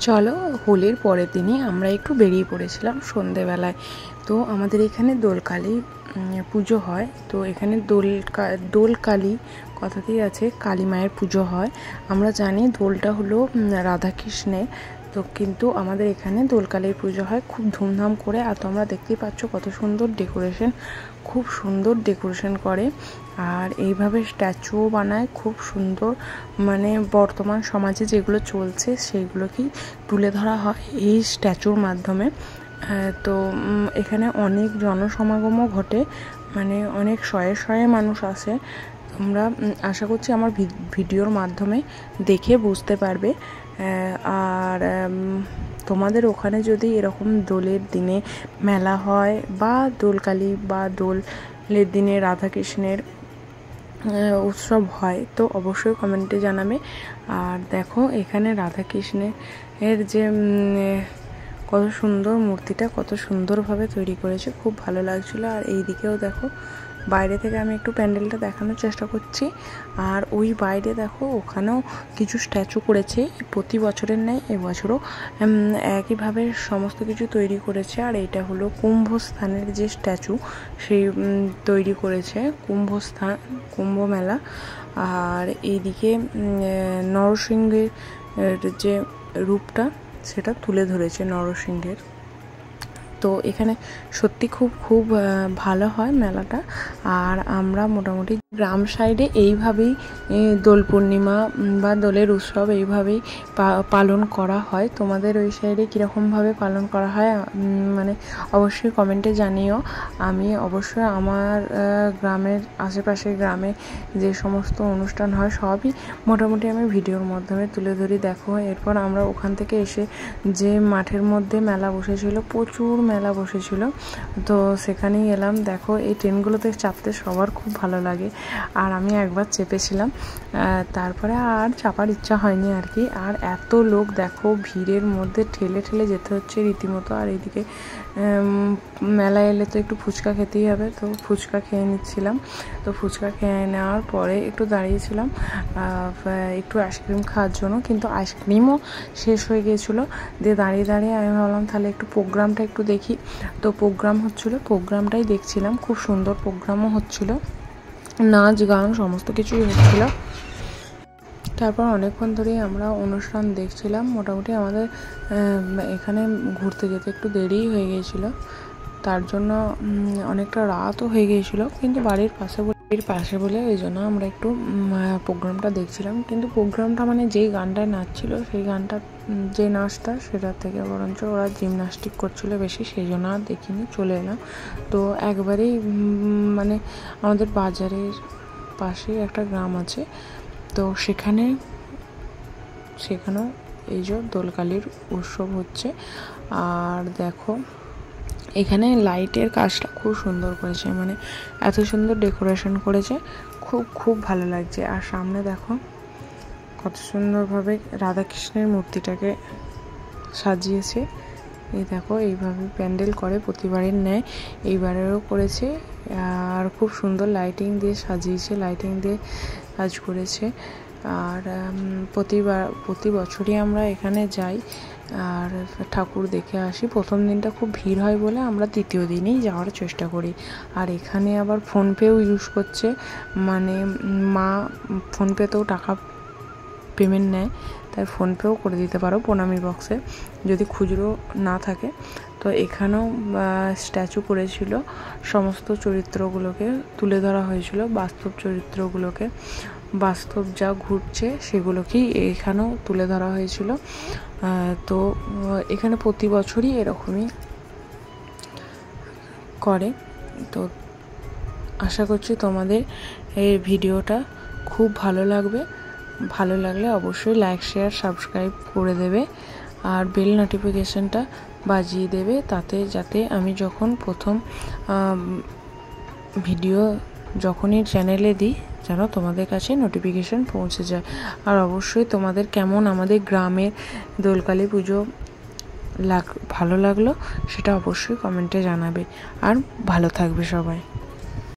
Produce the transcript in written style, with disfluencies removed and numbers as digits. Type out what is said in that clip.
চলো হোলির পরের দিনই আমরা একটু বেরিয়ে পড়েছিলাম সন্ধেবেলায়। তো আমাদের এখানে দোলকালী পুজো হয়। তো এখানে দোলকালী কথাতেই আছে কালী মায়ের পুজো হয়। আমরা জানি দোলটা হলো রাধাকৃষ্ণের, তো কিন্তু আমাদের এখানে দোলকালীর পুজো হয় খুব ধুমধাম করে। আর তোমরা দেখতেই পাচ্ছ কত সুন্দর ডেকোরেশন, খুব সুন্দর ডেকোরেশন করে। আর এইভাবে স্ট্যাচুও বানায় খুব সুন্দর, মানে বর্তমান সমাজে যেগুলো চলছে সেইগুলোকেই তুলে ধরা হয় এই স্ট্যাচুর মাধ্যমে। তো এখানে অনেক জনসমাগমও ঘটে, মানে অনেক শয়ে শয়ে মানুষ আসে। তোমরা আশা করছি আমার ভিডিওর মাধ্যমে দেখে বুঝতে পারবে। আর তোমাদের ওখানে যদি এরকম দোলের দিনে মেলা হয় বা দোলকালী বা দোলের দিনে রাধাকৃষ্ণের উৎসব হয় তো অবশ্যই কমেন্টে জানাবে। আর দেখো এখানে রাধাকৃষ্ণের যে কত সুন্দর মূর্তিটা কত সুন্দরভাবে তৈরি করেছে, খুব ভালো লাগছিলো। আর এই দিকেও দেখো বাইরে থেকে আমি একটু প্যান্ডেলটা দেখানোর চেষ্টা করছি। আর ওই বাইরে দেখো ওখানেও কিছু স্ট্যাচু করেছে প্রতি বছরের ন্যায় এবছরও একইভাবে সমস্ত কিছু তৈরি করেছে। আর এটা হলো কুম্ভস্থানের যে স্ট্যাচু সেই তৈরি করেছে কুম্ভ মেলা। আর এইদিকে নরসিংহের যে রূপটা সেটা তুলে ধরেছে নরসিংহের। তো এখানে সত্যি খুব ভালো হয় মেলাটা। আর আমরা মোটামুটি গ্রাম সাইডে এইভাবেই দোল পূর্ণিমা বা দোলের উৎসব এইভাবেই পালন করা হয়। তোমাদের ওই সাইডে কীরকমভাবে পালন করা হয় মানে অবশ্যই কমেন্টে জানিও। আমি অবশ্যই আমার গ্রামের আশেপাশের গ্রামে যে সমস্ত অনুষ্ঠান হয় সবই মোটামুটি আমি ভিডিওর মাধ্যমে তুলে ধরি। দেখো এরপর আমরা ওখান থেকে এসে যে মাঠের মধ্যে মেলা বসেছিল, প্রচুর মেলা বসেছিল, তো সেখানেই এলাম। দেখো এই ট্রেনগুলোতে চাপতে সবার খুব ভালো লাগে, আর আমি একবার চেপেছিলাম, তারপরে আর চাপার ইচ্ছা হয়নি আর কি। আর এত লোক দেখো ভিড়ের মধ্যে ঠেলে ঠেলে যেতে হচ্ছে রীতিমতো। আর এইদিকে মেলায় এলে তো একটু ফুচকা খেতেই হবে, তো ফুচকা খেয়ে নিচ্ছিলাম। তো ফুচকা খেয়ে নেওয়ার পরে একটু দাঁড়িয়েছিলাম একটু আইসক্রিম খাওয়ার জন্য, কিন্তু আইসক্রিমও শেষ হয়ে গিয়েছিলো। দিয়ে দাঁড়িয়ে দাঁড়িয়ে আমি ভাবলাম তাহলে একটু প্রোগ্রামটা একটু দেখি। তো প্রোগ্রাম হচ্ছিলো, প্রোগ্রামটাই দেখছিলাম, খুব সুন্দর প্রোগ্রামও হচ্ছিলো, নাচ গান সমস্ত কিছুই হচ্ছিলো। তারপর অনেকক্ষণ ধরেই আমরা অনুষ্ঠান দেখছিলাম। মোটামুটি আমাদের এখানে ঘুরতে যেতে একটু দেরিই হয়ে গিয়েছিলো, তার জন্য অনেকটা রাতও হয়ে গিয়েছিলো, কিন্তু বাড়ির পাশে বলে ওই জন্য আমরা একটু প্রোগ্রামটা দেখছিলাম। কিন্তু প্রোগ্রামটা মানে যেই গানটায় নাচছিল সেই গানটা যে নাচটা সেটার থেকে বরঞ্চ ওরা জিমনাস্টিক করছিলো বেশি, সেই জন্য আর দেখিনি, চলে এলাম। তো একবারেই মানে আমাদের বাজারের পাশেই একটা গ্রাম আছে, তো সেখানেও এই যে দোলকালীর উৎসব হচ্ছে। আর দেখো এখানে লাইটের কাজটা খুব সুন্দর করেছে, মানে এত সুন্দর ডেকোরেশন করেছে, খুব ভালো লাগছে। আর সামনে দেখো কত সুন্দরভাবে রাধাকৃষ্ণের মূর্তিটাকে সাজিয়েছে। এই দেখো এইভাবে প্যান্ডেল করে প্রতিবারের ন্যায় এইবারেরও করেছে। আর খুব সুন্দর লাইটিং দিয়ে সাজিয়েছে, লাইটিং দিয়ে কাজ করেছে। আর প্রতি বছরই আমরা এখানে যাই আর ঠাকুর দেখে আসি। প্রথম দিনটা খুব ভিড় হয় বলে আমরা দ্বিতীয় দিনেই যাওয়ার চেষ্টা করি। আর এখানে আবার ফোনপেও ইউজ করছে, মানে মা ফোনপেতেও টাকা পেমেন্ট নেয়, তাই ফোনপেও করে দিতে পারো প্রণামী বক্সে যদি খুচরো না থাকে। তো এখানেও স্ট্যাচু করেছিল, সমস্ত চরিত্রগুলোকে তুলে ধরা হয়েছিল, বাস্তব চরিত্রগুলোকে, বাস্তব যা ঘুরছে সেগুলোকেই এখানেও তুলে ধরা হয়েছিল। তো এখানে প্রতি বছরই এরকমই করে। তো আশা করছি তোমাদের এই ভিডিওটা খুব ভালো লাগবে। ভালো লাগলে অবশ্যই লাইক শেয়ার সাবস্ক্রাইব করে দেবে, আর বেল নোটিফিকেশানটা বাজিয়ে দেবে, যাতে আমি যখন প্রথম ভিডিও যখনই চ্যানেলে দিই যেন তোমাদের কাছে নোটিফিকেশান পৌঁছে যায়। আর অবশ্যই তোমাদের কেমন আমাদের গ্রামের দোলকালী পুজো ভালো লাগলো সেটা অবশ্যই কমেন্টে জানাবে। আর ভালো থাকবে সবাই।